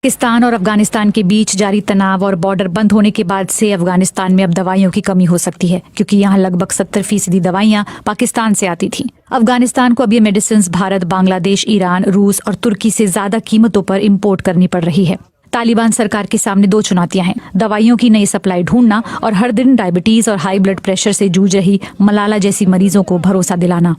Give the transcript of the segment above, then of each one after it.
पाकिस्तान और अफगानिस्तान के बीच जारी तनाव और बॉर्डर बंद होने के बाद से अफगानिस्तान में अब दवाइयों की कमी हो सकती है, क्योंकि यहाँ लगभग 70% दवाइयाँ पाकिस्तान से आती थीं। अफगानिस्तान को अब ये मेडिसिन भारत, बांग्लादेश, ईरान, रूस और तुर्की से ज्यादा कीमतों पर इम्पोर्ट करनी पड़ रही है। तालिबान सरकार के सामने दो चुनौतियां हैं: दवाइयों की नई सप्लाई ढूंढना और हर दिन डायबिटीज और हाई ब्लड प्रेशर से जूझ रही मलाला जैसी मरीजों को भरोसा दिलाना।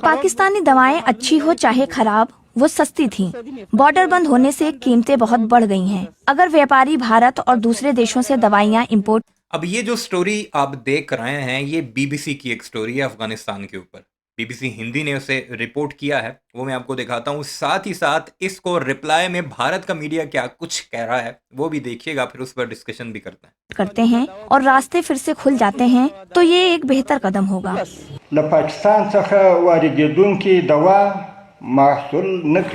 पाकिस्तानी दवाएं अच्छी हो चाहे खराब, वो सस्ती थीं। बॉर्डर बंद होने से कीमतें बहुत बढ़ गई हैं। अगर व्यापारी भारत और दूसरे देशों से दवाइयां इंपोर्ट। अब ये जो स्टोरी आप देख रहे हैं, ये बीबीसी की एक स्टोरी है अफगानिस्तान के ऊपर। बीबीसी हिंदी ने उसे रिपोर्ट किया है, वो मैं आपको दिखाता हूँ। साथ ही साथ इसको रिप्लाई में भारत का मीडिया क्या कुछ कह रहा है वो भी देखिएगा, फिर उस पर डिस्कशन भी करते हैं और रास्ते फिर से खुल जाते हैं, तो ये एक बेहतर कदम होगा।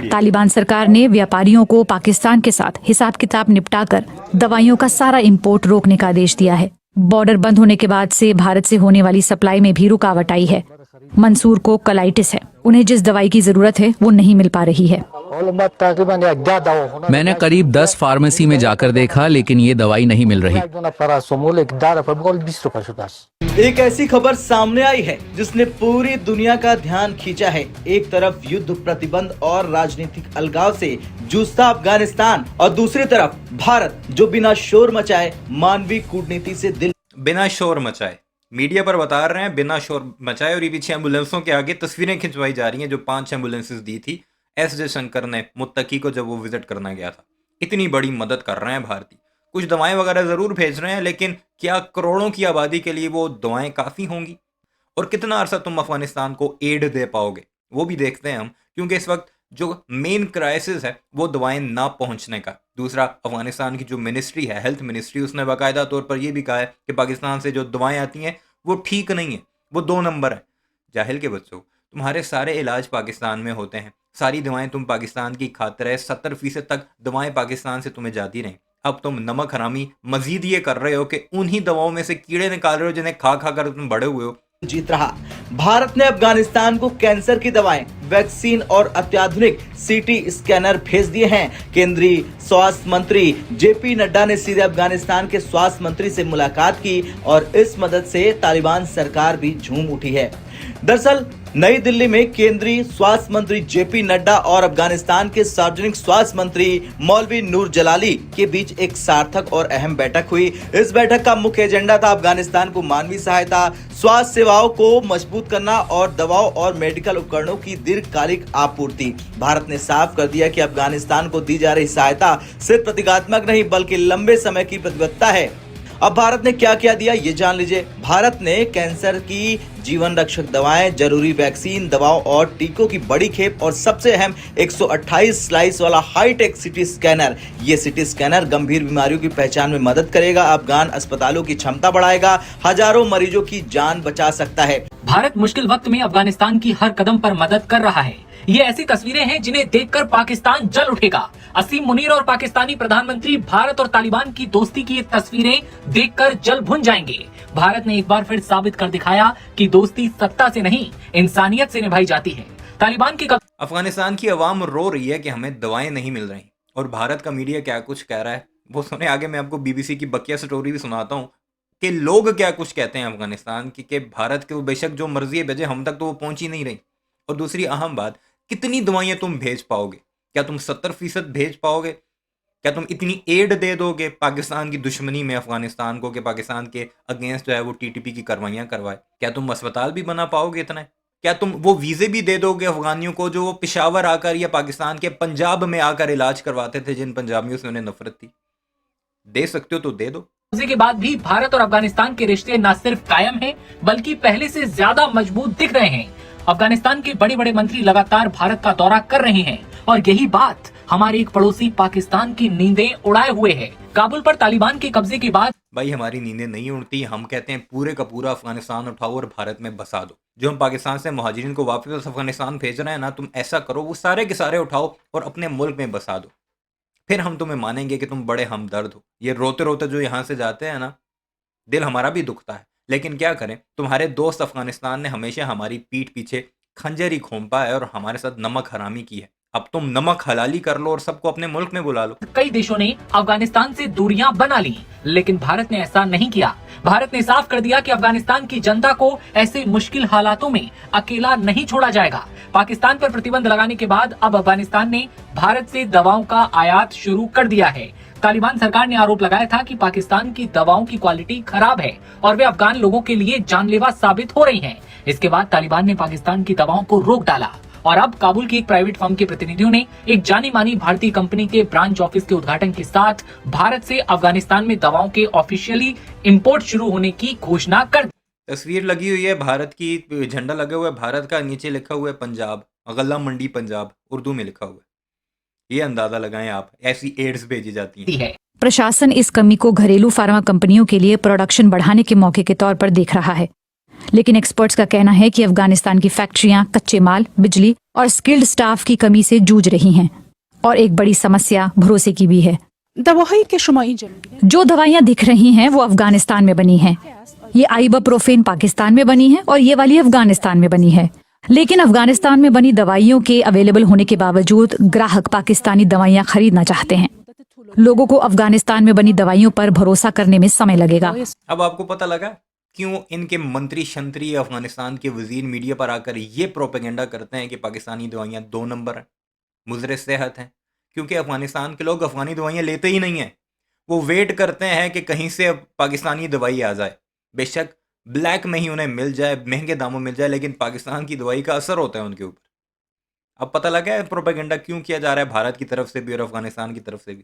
तालिबान सरकार ने व्यापारियों को पाकिस्तान के साथ हिसाब किताब निपटाकर दवाइयों का सारा इंपोर्ट रोकने का आदेश दिया है। बॉर्डर बंद होने के बाद से भारत से होने वाली सप्लाई में भी रुकावट आई है। मंसूर को कोलाइटिस है, उन्हें जिस दवाई की जरूरत है वो नहीं मिल पा रही है। मैंने करीब 10 फार्मेसी में जाकर देखा, लेकिन ये दवाई नहीं मिल रही। एक ऐसी खबर सामने आई है जिसने पूरी दुनिया का ध्यान खींचा है। एक तरफ युद्ध प्रतिबंध और राजनीतिक अलगाव से जूझता अफगानिस्तान और दूसरी तरफ भारत, जो बिना शोर मचाए मानवीय कूटनीति से दिल बिना शोर मचाए मीडिया पर बता रहे हैं, बिना शोर मचाए। और ये पीछे एम्बुलेंसों के आगे तस्वीरें खिंचवाई जा रही हैं जो 5 एम्बुलेंसेस दी थी एस जयशंकर ने मुत्तकी को जब वो विजिट करना गया था। इतनी बड़ी मदद कर रहे हैं भारतीय। कुछ दवाएं वगैरह जरूर भेज रहे हैं, लेकिन क्या करोड़ों की आबादी के लिए वो दवाएं काफ़ी होंगी? और कितना अरसा तुम अफगानिस्तान को एड दे पाओगे वो भी देखते हैं हम, क्योंकि इस वक्त जो मेन क्राइसिस है वो दवाएं ना पहुंचने का। दूसरा, अफगानिस्तान की जो मिनिस्ट्री है, हेल्थ मिनिस्ट्री, उसने बाकायदा तौर पर यह भी कहा है कि पाकिस्तान से जो दवाएं आती हैं वो ठीक नहीं है, वो 2 नंबर है। जाहिल के बच्चों, तुम्हारे सारे इलाज पाकिस्तान में होते हैं, सारी दवाएं तुम पाकिस्तान की खातिर है, 70% तक दवाएं पाकिस्तान से तुम्हें जाती रहीं। अब तुम नमक हरामी मजीद ये कर रहे हो कि उन्हीं दवाओं में से कीड़े निकाल रहे हो जिन्हें खा खा कर तुम बड़े हुए हो। जीत रहा भारत ने अफगानिस्तान को कैंसर की दवाएं, वैक्सीन और अत्याधुनिक सीटी स्कैनर भेज दिए हैं। केंद्रीय स्वास्थ्य मंत्री जेपी नड्डा ने सीधे अफगानिस्तान के स्वास्थ्य मंत्री से मुलाकात की और इस मदद से तालिबान सरकार भी झूम उठी है। दरअसल नई दिल्ली में केंद्रीय स्वास्थ्य मंत्री जेपी नड्डा और अफगानिस्तान के सार्वजनिक स्वास्थ्य मंत्री मौलवी नूर जलाली के बीच एक सार्थक और अहम बैठक हुई। इस बैठक का मुख्य एजेंडा था अफगानिस्तान को मानवीय सहायता, स्वास्थ्य सेवाओं को मजबूत करना और दवाओं और मेडिकल उपकरणों की दीर्घकालिक आपूर्ति। भारत ने साफ कर दिया कि अफगानिस्तान को दी जा रही सहायता सिर्फ प्रतीकात्मक नहीं बल्कि लंबे समय की प्रतिबद्धता है। अब भारत ने क्या क्या दिया ये जान लीजिए। भारत ने कैंसर की जीवन रक्षक दवाएं, जरूरी वैक्सीन, दवाओं और टीकों की बड़ी खेप और सबसे अहम 128 स्लाइस वाला हाईटेक सिटी स्कैनर। ये सिटी स्कैनर गंभीर बीमारियों की पहचान में मदद करेगा, अफगान अस्पतालों की क्षमता बढ़ाएगा, हजारों मरीजों की जान बचा सकता है। भारत मुश्किल वक्त में अफगानिस्तान की हर कदम पर मदद कर रहा है। ये ऐसी तस्वीरें हैं जिन्हें देखकर पाकिस्तान जल उठेगा। असीम मुनीर और पाकिस्तानी प्रधानमंत्री भारत और तालिबान की दोस्ती की ये तस्वीरें देखकर जल भुन जाएंगे। भारत ने एक बार फिर साबित कर दिखाया कि दोस्ती सत्ता से नहीं, इंसानियत से निभाई जाती है। तालिबान की अफगानिस्तान की आवाम रो रही है कि हमें दवाएं नहीं मिल रही, और भारत का मीडिया क्या कुछ कह रहा है वो सुने। आगे मैं आपको बीबीसी की बकिया स्टोरी भी सुनाता हूँ कि लोग क्या कुछ कहते हैं अफगानिस्तान की, कि भारत के वो बेशक जो मर्जी भेजे, हम तक तो वो पहुंच ही नहीं रही। और दूसरी अहम बात, कितनी दवाइयां तुम भेज पाओगे? क्या तुम 70% भेज पाओगे? क्या तुम इतनी एड दे दोगे पाकिस्तान की दुश्मनी में अफगानिस्तान को, कि पाकिस्तान के अगेंस्ट जो है वो टीटीपी की कार्रवाइयां करवाए? क्या तुम अस्पताल भी बना पाओगे इतना? क्या तुम वो वीजे भी दे दोगे अफगानियों को जो वो पेशावर आकर या पाकिस्तान के पंजाब में आकर इलाज करवाते थे, जिन पंजाबियों से उन्हें नफरत थी? दे सकते हो तो दे दो। के बाद भी भारत और अफगानिस्तान के रिश्ते न सिर्फ कायम हैं, बल्कि पहले से ज्यादा मजबूत दिख रहे हैं। अफगानिस्तान के बड़े बड़े मंत्री लगातार भारत का दौरा कर रहे हैं और यही बात हमारे एक पड़ोसी पाकिस्तान की नींदें उड़ाए हुए है। काबुल पर तालिबान के कब्जे के बाद भाई हमारी नींदें नहीं उड़ती। हम कहते हैं पूरे का पूरा अफगानिस्तान उठाओ और भारत में बसा दो। जो हम पाकिस्तान से मुहाजिरीन को वापस अफगानिस्तान भेज रहे हैं ना, तुम ऐसा करो वो सारे के सारे उठाओ और अपने मुल्क में बसा दो, फिर हम तुम्हें मानेंगे कि तुम बड़े हमदर्द हो। ये रोते रोते जो यहाँ से जाते हैं ना, दिल हमारा भी दुखता है, लेकिन क्या करें, तुम्हारे दोस्त अफगानिस्तान ने हमेशा हमारी पीठ पीछे खंजर ही घोंपा है और हमारे साथ नमक हरामी की है। अब तुम नमक हलाली कर लो और सबको अपने मुल्क में बुला लो। कई देशों ने अफगानिस्तान से दूरियां बना ली, लेकिन भारत ने ऐसा नहीं किया। भारत ने साफ कर दिया कि अफगानिस्तान की जनता को ऐसे मुश्किल हालातों में अकेला नहीं छोड़ा जाएगा। पाकिस्तान पर प्रतिबंध लगाने के बाद अब अफगानिस्तान ने भारत से दवाओं का आयात शुरू कर दिया है। तालिबान सरकार ने आरोप लगाया था कि पाकिस्तान की दवाओं की क्वालिटी खराब है और वे अफगान लोगों के लिए जानलेवा साबित हो रही हैं। इसके बाद तालिबान ने पाकिस्तान की दवाओं को रोक डाला और अब काबुल की एक प्राइवेट फर्म के प्रतिनिधियों ने एक जानी मानी भारतीय कंपनी के ब्रांच ऑफिस के उद्घाटन के साथ भारत से अफगानिस्तान में दवाओं के ऑफिशियली इंपोर्ट शुरू होने की घोषणा कर दी। तस्वीर लगी हुई है भारत की, झंडा लगा हुआ है भारत का, नीचे लिखा हुआ है पंजाब, गल्ला मंडी पंजाब, उर्दू में लिखा हुआ है। ये अंदाजा लगाएं आप, ऐसी एड्स भेजी जाती हैं। प्रशासन इस कमी को घरेलू फार्मा कंपनियों के लिए प्रोडक्शन बढ़ाने के मौके के तौर पर देख रहा है, लेकिन एक्सपर्ट्स का कहना है कि अफगानिस्तान की फैक्ट्रियां कच्चे माल, बिजली और स्किल्ड स्टाफ की कमी से जूझ रही हैं और एक बड़ी समस्या भरोसे की भी है। जो दवाइयां दिख रही हैं वो अफगानिस्तान में बनी हैं। ये आइबुप्रोफेन पाकिस्तान में बनी है और ये वाली अफगानिस्तान में बनी है, लेकिन अफगानिस्तान में बनी दवाइयों के अवेलेबल होने के बावजूद ग्राहक पाकिस्तानी दवाइयां खरीदना चाहते हैं। लोगों को अफगानिस्तान में बनी दवाइयों पर भरोसा करने में समय लगेगा। अब आपको पता लगा क्यों इनके मंत्री शंत्री अफगानिस्तान के वजीर मीडिया पर आकर ये प्रोपेगेंडा करते हैं कि पाकिस्तानी दवाइयाँ 2 नंबर हैं, मुजरे सेहत हैं। क्योंकि अफगानिस्तान के लोग अफगानी दवाइयाँ लेते ही नहीं हैं। वो वेट करते हैं कि कहीं से पाकिस्तानी दवाई आ जाए, बेशक ब्लैक में ही उन्हें मिल जाए, महंगे दामों मिल जाए, लेकिन पाकिस्तान की दवाई का असर होता है उनके ऊपर। अब पता लगा है प्रोपेगेंडा क्यों किया जा रहा है भारत की तरफ से भी और अफगानिस्तान की तरफ से भी।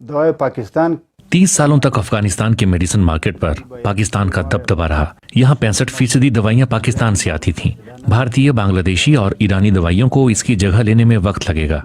दवाई पाकिस्तान 30 सालों तक अफगानिस्तान के मेडिसिन मार्केट पर पाकिस्तान का दबदबा रहा। यहाँ 65% दवाइयाँ पाकिस्तान से आती थीं। भारतीय, बांग्लादेशी और ईरानी दवाइयों को इसकी जगह लेने में वक्त लगेगा।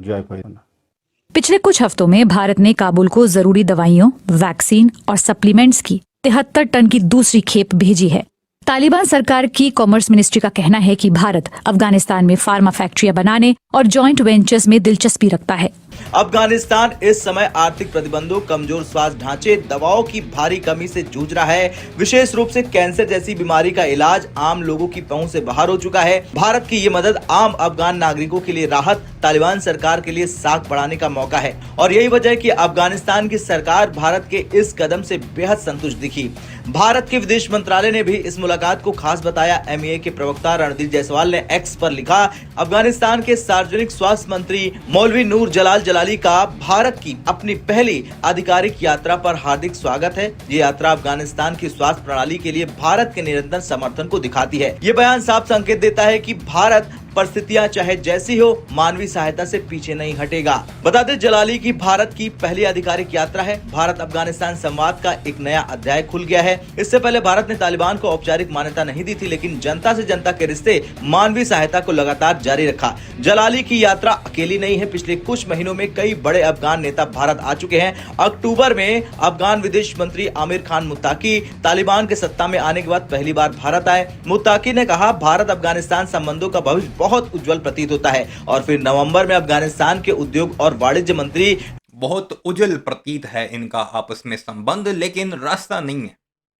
पिछले कुछ हफ्तों में भारत ने काबुल को जरूरी दवाइयों, वैक्सीन और सप्लीमेंट्स की 73 टन की दूसरी खेप भेजी है। तालिबान सरकार की कॉमर्स मिनिस्ट्री का कहना है कि भारत अफगानिस्तान में फार्मा फैक्ट्रियां बनाने और जॉइंट वेंचर्स में दिलचस्पी रखता है। अफगानिस्तान इस समय आर्थिक प्रतिबंधों, कमजोर स्वास्थ्य ढांचे, दवाओं की भारी कमी से जूझ रहा है। विशेष रूप से कैंसर जैसी बीमारी का इलाज आम लोगों की पहुंच से बाहर हो चुका है। भारत की ये मदद आम अफगान नागरिकों के लिए राहत, तालिबान सरकार के लिए साख बढ़ाने का मौका है और यही वजह है कि अफगानिस्तान की सरकार भारत के इस कदम से बेहद संतुष्ट दिखी। भारत के विदेश मंत्रालय ने भी इस मुलाकात को खास बताया। MEA के प्रवक्ता रणदीप जायसवाल ने एक्स पर लिखा, अफगानिस्तान के सार्वजनिक स्वास्थ्य मंत्री मौलवी नूर जलाली का भारत की अपनी पहली आधिकारिक यात्रा पर हार्दिक स्वागत है। ये यात्रा अफगानिस्तान की स्वास्थ्य प्रणाली के लिए भारत के निरंतर समर्थन को दिखाती है। ये बयान साफ संकेत देता है कि भारत परिस्थितियां चाहे जैसी हो, मानवीय सहायता से पीछे नहीं हटेगा। बता दें, जलाली की भारत की पहली आधिकारिक यात्रा है। भारत अफगानिस्तान संवाद का एक नया अध्याय खुल गया है। इससे पहले भारत ने तालिबान को औपचारिक मान्यता नहीं दी थी, लेकिन जनता से जनता के रिश्ते, मानवीय सहायता को लगातार जारी रखा। जलाली की यात्रा अकेली नहीं है। पिछले कुछ महीनों में कई बड़े अफगान नेता भारत आ चुके हैं। अक्टूबर में अफगान विदेश मंत्री आमिर खान मुत्ताकी तालिबान के सत्ता में आने के बाद पहली बार भारत आए। मुत्ताकी ने कहा, भारत अफगानिस्तान संबंधों का भविष्य बहुत उज्जवल प्रतीत होता है। और फिर नवंबर में अफगानिस्तान के उद्योग और वाणिज्य मंत्री, बहुत उज्जवल प्रतीत है इनका आपस में संबंध, लेकिन रास्ता नहीं है,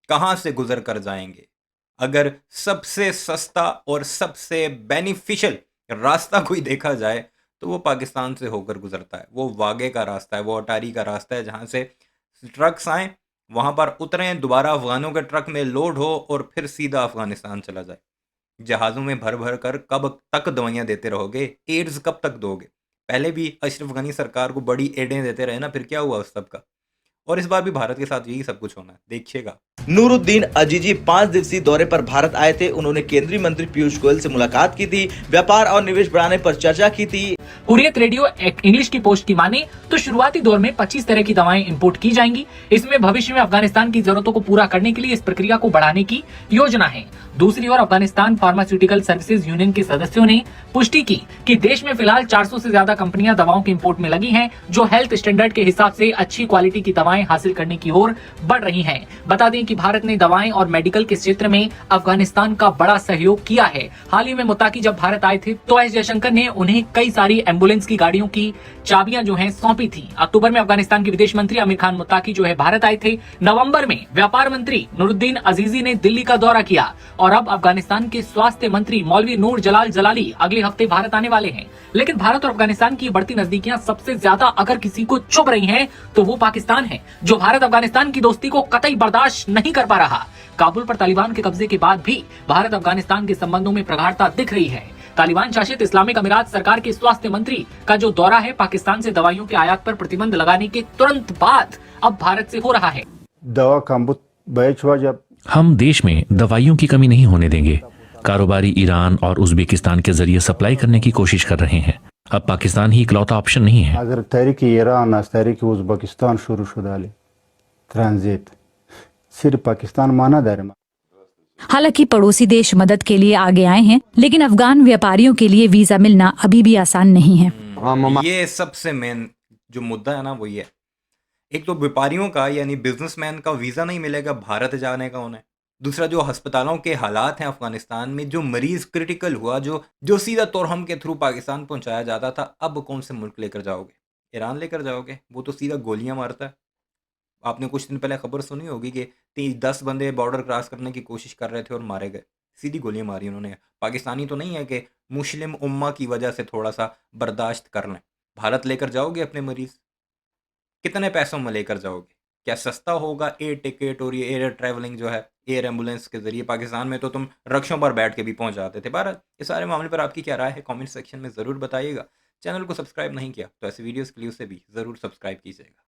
कहां से गुजर कर जाएंगे। अगर सबसे सस्ता और सबसे बेनिफिशियल रास्ता कोई देखा जाए तो वो पाकिस्तान से होकर गुजरता है। वो वागे का रास्ता है, वो अटारी का रास्ता है, जहां से ट्रक्स आए, वहां पर उतरें, दोबारा अफगानों के ट्रक में लोड हो और फिर सीधा अफगानिस्तान चला जाए। जहाज़ों में भर भर कर कब तक दवाइयाँ देते रहोगे? एड्स कब तक दोगे? पहले भी अशरफ गनी सरकार को बड़ी एडें देते रहे ना, फिर क्या हुआ उस सब का? और इस बार भी भारत के साथ यही सब कुछ होना है, देखिएगा। नूरुद्दीन अजीजी 5 दिवसीय दौरे पर भारत आए थे। उन्होंने केंद्रीय मंत्री पीयूष गोयल से मुलाकात की थी, व्यापार और निवेश बढ़ाने पर चर्चा की थी। हुर्रियत रेडियो इंग्लिश की पोस्ट की माने तो शुरुआती दौर में 25 तरह की दवाएं इंपोर्ट की जाएंगी। इसमें भविष्य में अफगानिस्तान की जरूरतों को पूरा करने के लिए इस प्रक्रिया को बढ़ाने की योजना है। दूसरी ओर अफगानिस्तान फार्मास्यूटिकल सर्विसेज यूनियन के सदस्यों ने पुष्टि की कि देश में फिलहाल 400 से ज्यादा कंपनियां दवाओं के इंपोर्ट में लगी हैं, जो हेल्थ स्टैंडर्ड के हिसाब से अच्छी क्वालिटी की दवाएं हासिल करने की ओर बढ़ रही हैं। बता दें कि भारत ने दवाएं और मेडिकल के क्षेत्र में अफगानिस्तान का बड़ा सहयोग किया है। हाल ही में मुत्ताकी जब भारत आए थे तो एस जयशंकर ने उन्हें कई सारी एम्बुलेंस की गाड़ियों की चाबियां जो हैं सौंपी थी। अक्टूबर में अफगानिस्तान के विदेश मंत्री आमिर खान मुत्ताकी जो है भारत आए थे। नवंबर में व्यापार मंत्री नूरुद्दीन अजीजी ने दिल्ली का दौरा किया और अब अफगानिस्तान के स्वास्थ्य मंत्री मौलवी नूर जलाल जलाली अगले हफ्ते भारत आने वाले हैं। लेकिन भारत और अफगानिस्तान की बढ़ती नजदीकियां सबसे ज्यादा अगर किसी को चुभ रही हैं तो वो पाकिस्तान है, जो भारत अफगानिस्तान की दोस्ती को कतई बर्दाश्त नहीं कर पा रहा। काबुल पर तालिबान के कब्जे के बाद भी भारत अफगानिस्तान के संबंधों में प्रगाढ़ता दिख रही है। तालिबान शासित इस्लामिक अमीरात सरकार के स्वास्थ्य मंत्री का जो दौरा है पाकिस्तान से दवाइयों के आयात पर प्रतिबंध लगाने के तुरंत बाद अब भारत से हो रहा है। दवा कम्बुत बैचवा जब हम देश में दवाइयों की कमी नहीं होने देंगे। कारोबारी ईरान और उज्बेकिस्तान के जरिए सप्लाई करने की कोशिश कर रहे हैं। अब पाकिस्तान ही इकलौता ऑप्शन नहीं है। अगर तहरीक ईरान आज तहरीक उज्बेकिस्तान शुरू शुदाले ट्रांजिट सिर्फ पाकिस्तान माना दायरे। हालांकि पड़ोसी देश मदद के लिए आगे आए हैं, लेकिन अफगान व्यापारियों के लिए वीजा मिलना अभी भी आसान नहीं है। ये सबसे मेन जो मुद्दा है ना वो ये है। एक तो व्यापारियों का यानी बिजनेसमैन का वीजा नहीं मिलेगा भारत जाने का उन्हें। दूसरा जो अस्पतालों के हालात हैं अफगानिस्तान में, जो मरीज क्रिटिकल हुआ जो सीधा तोरहम के थ्रू पाकिस्तान पहुंचाया जाता था, अब कौन से मुल्क लेकर जाओगे? ईरान लेकर जाओगे? वो तो सीधा गोलियां मारता है। आपने कुछ दिन पहले खबर सुनी होगी कि 10 बंदे बॉर्डर क्रॉस करने की कोशिश कर रहे थे और मारे गए। सीधी गोलियां मारी उन्होंने। पाकिस्तानी तो नहीं है कि मुस्लिम उम्मा की वजह से थोड़ा सा बर्दाश्त कर लें। भारत लेकर जाओगे अपने मरीज? कितने पैसों में लेकर जाओगे? क्या सस्ता होगा एयर टिकट और ये एयर ट्रैवलिंग जो है एयर एम्बुलेंस के जरिए? पाकिस्तान में तो तुम रक्षों पर बैठ के भी पहुंच जाते थे। भारत इस सारे मामले पर आपकी क्या राय है कमेंट सेक्शन में ज़रूर बताइएगा। चैनल को सब्सक्राइब नहीं किया तो ऐसे वीडियोस के लिए उसे भी ज़रूर सब्सक्राइब कीजिएगा।